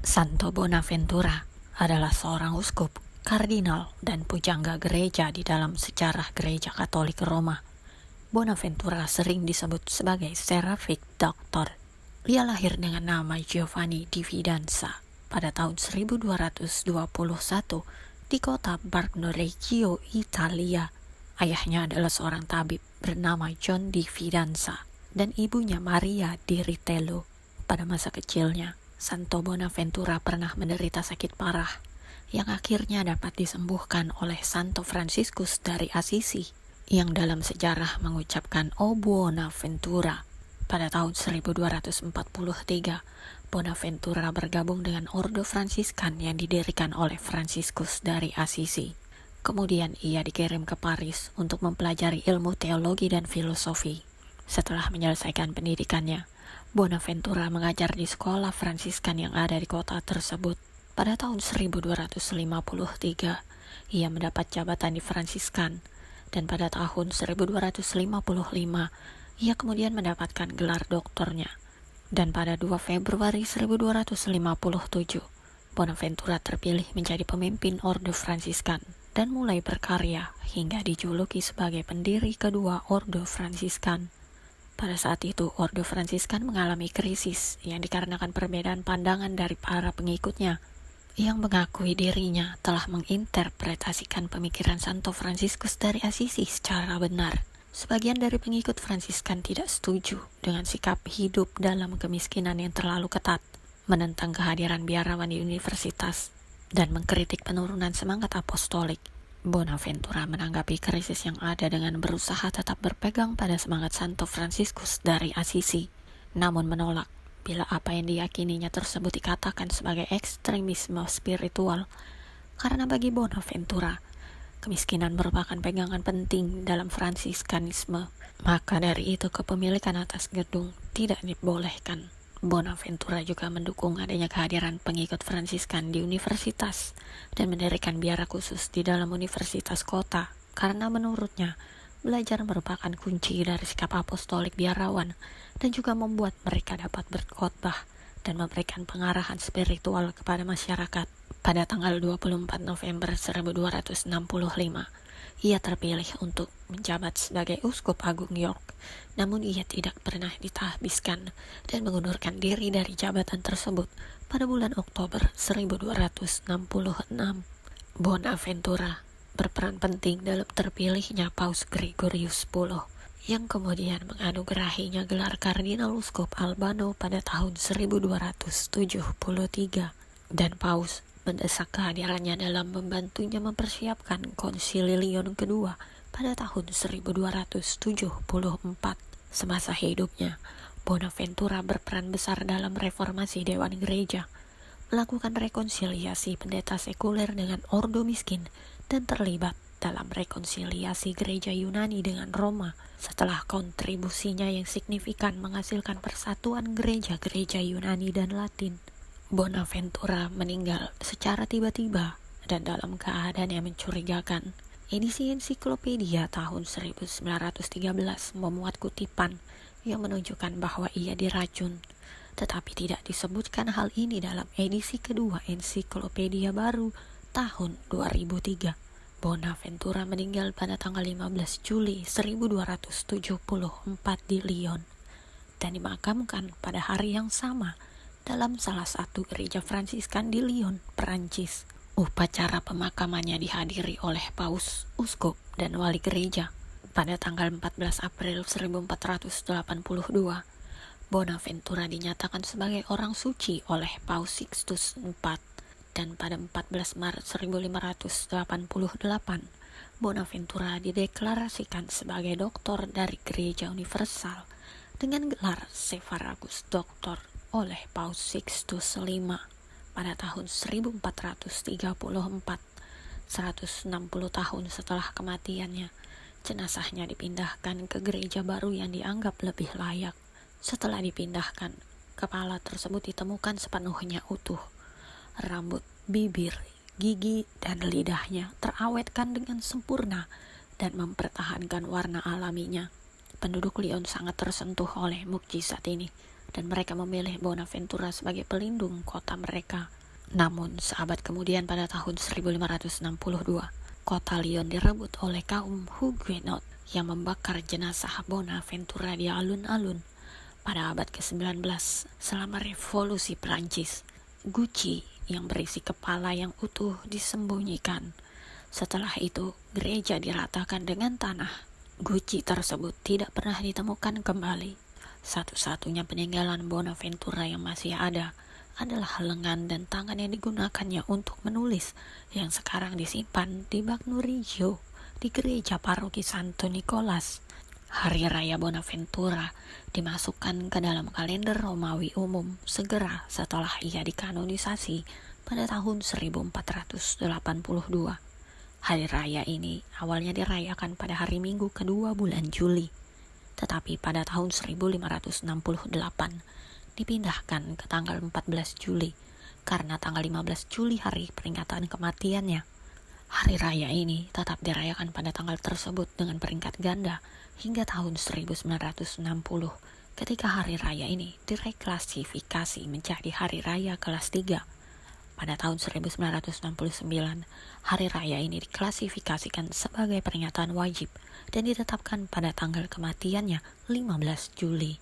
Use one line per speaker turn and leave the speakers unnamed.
Santo Bonaventura adalah seorang uskup, kardinal, dan pujangga gereja di dalam sejarah gereja Katolik Roma. Bonaventura sering disebut sebagai Seraphic Doctor. Ia lahir dengan nama Giovanni di Fidanza pada tahun 1221 di kota Barno Reggio, Italia. Ayahnya adalah seorang tabib bernama John di Fidanza dan ibunya Maria di Ritello. Pada masa kecilnya, Santo Bonaventura pernah menderita sakit parah yang akhirnya dapat disembuhkan oleh Santo Fransiskus dari Assisi yang dalam sejarah mengucapkan O Buonaventura. Pada tahun 1243, Bonaventura bergabung dengan Ordo Fransiskan yang didirikan oleh Fransiskus dari Assisi. Kemudian ia dikirim ke Paris untuk mempelajari ilmu teologi dan filosofi. Setelah menyelesaikan pendidikannya, Bonaventura mengajar di sekolah Fransiskan yang ada di kota tersebut. Pada tahun 1253, ia mendapat jabatan di Fransiskan, dan pada tahun 1255, ia kemudian mendapatkan gelar doktornya. Dan pada 2 Februari 1257, Bonaventura terpilih menjadi pemimpin Ordo Fransiskan dan mulai berkarya hingga dijuluki sebagai pendiri kedua Ordo Fransiskan. Pada saat itu, Ordo Fransiskan mengalami krisis yang dikarenakan perbedaan pandangan dari para pengikutnya yang mengakui dirinya telah menginterpretasikan pemikiran Santo Fransiskus dari Assisi secara benar. Sebagian dari pengikut Fransiskan tidak setuju dengan sikap hidup dalam kemiskinan yang terlalu ketat, menentang kehadiran biarawan di universitas, dan mengkritik penurunan semangat apostolik. Bonaventura menanggapi krisis yang ada dengan berusaha tetap berpegang pada semangat Santo Fransiskus dari Assisi, namun menolak bila apa yang diyakininya tersebut dikatakan sebagai ekstremisme spiritual. Karena bagi Bonaventura, kemiskinan merupakan pegangan penting dalam Fransiskanisme, maka dari itu kepemilikan atas gedung tidak dibolehkan. Bonaventura juga mendukung adanya kehadiran pengikut Fransiskan di universitas dan mendirikan biara khusus di dalam universitas kota, karena menurutnya belajar merupakan kunci dari sikap apostolik biarawan dan juga membuat mereka dapat berkhotbah dan memberikan pengarahan spiritual kepada masyarakat. Pada tanggal 24 November 1265, ia terpilih untuk menjabat sebagai Uskup Agung York, namun ia tidak pernah ditahbiskan dan mengundurkan diri dari jabatan tersebut pada bulan Oktober 1266. Bonaventura berperan penting dalam terpilihnya Paus Gregorius X yang kemudian menganugerahinya gelar Kardinal Uskup Albano pada tahun 1273, dan Paus mendesak kehadirannya dalam membantunya mempersiapkan Konsili Lyon kedua pada tahun 1274. Semasa hidupnya, Bonaventura berperan besar dalam reformasi Dewan Gereja, melakukan rekonsiliasi pendeta sekuler dengan ordo miskin, dan terlibat dalam rekonsiliasi gereja Yunani dengan Roma setelah kontribusinya yang signifikan menghasilkan persatuan gereja-gereja Yunani dan Latin. Bonaventura meninggal secara tiba-tiba dan dalam keadaan yang mencurigakan. Edisi ensiklopedia tahun 1913 memuat kutipan yang menunjukkan bahwa ia diracun, tetapi tidak disebutkan hal ini dalam edisi kedua ensiklopedia baru tahun 2003. Bonaventura meninggal pada tanggal 15 Juli 1274 di Lyon dan dimakamkan pada hari yang sama dalam salah satu gereja Fransiskan di Lyon, Perancis. Upacara pemakamannya dihadiri oleh Paus, Uskup, dan Wali Gereja. Pada tanggal 14 April 1482, Bonaventura dinyatakan sebagai orang suci oleh Paus Sixtus IV, dan pada 14 Maret 1588, Bonaventura dideklarasikan sebagai doktor dari Gereja Universal dengan gelar Severagus Doctor oleh Paus Sixtus V pada tahun 1434. 160 tahun setelah kematiannya, jenazahnya dipindahkan ke gereja baru yang dianggap lebih layak. Setelah dipindahkan, kepala tersebut ditemukan sepenuhnya utuh. Rambut, bibir, gigi, dan lidahnya terawetkan dengan sempurna dan mempertahankan warna alaminya. Penduduk Lyon sangat tersentuh oleh mukjizat ini dan mereka memilih Bonaventura sebagai pelindung kota mereka. Namun, seabad kemudian pada tahun 1562, kota Lyon direbut oleh kaum Huguenot yang membakar jenazah Bonaventura di alun-alun. Pada abad ke-19, selama revolusi Prancis, Guci yang berisi kepala yang utuh disembunyikan. Setelah itu, gereja diratakan dengan tanah. Guci tersebut tidak pernah ditemukan kembali. Satu-satunya peninggalan Bonaventura yang masih ada adalah lengan dan tangan yang digunakannya untuk menulis, yang sekarang disimpan di Bagno Regio di gereja paroki Santo Nicolas. Hari Raya Bonaventura dimasukkan ke dalam kalender Romawi umum segera setelah ia dikanonisasi pada tahun 1482. Hari raya ini awalnya dirayakan pada hari Minggu kedua bulan Juli, tetapi pada tahun 1568 dipindahkan ke tanggal 14 Juli karena tanggal 15 Juli hari peringatan kematiannya. Hari raya ini tetap dirayakan pada tanggal tersebut dengan peringkat ganda hingga tahun 1960 ketika hari raya ini direklasifikasi menjadi hari raya kelas 3. Pada tahun 1969, hari raya ini diklasifikasikan sebagai peringatan wajib dan ditetapkan pada tanggal kematiannya 15 Juli.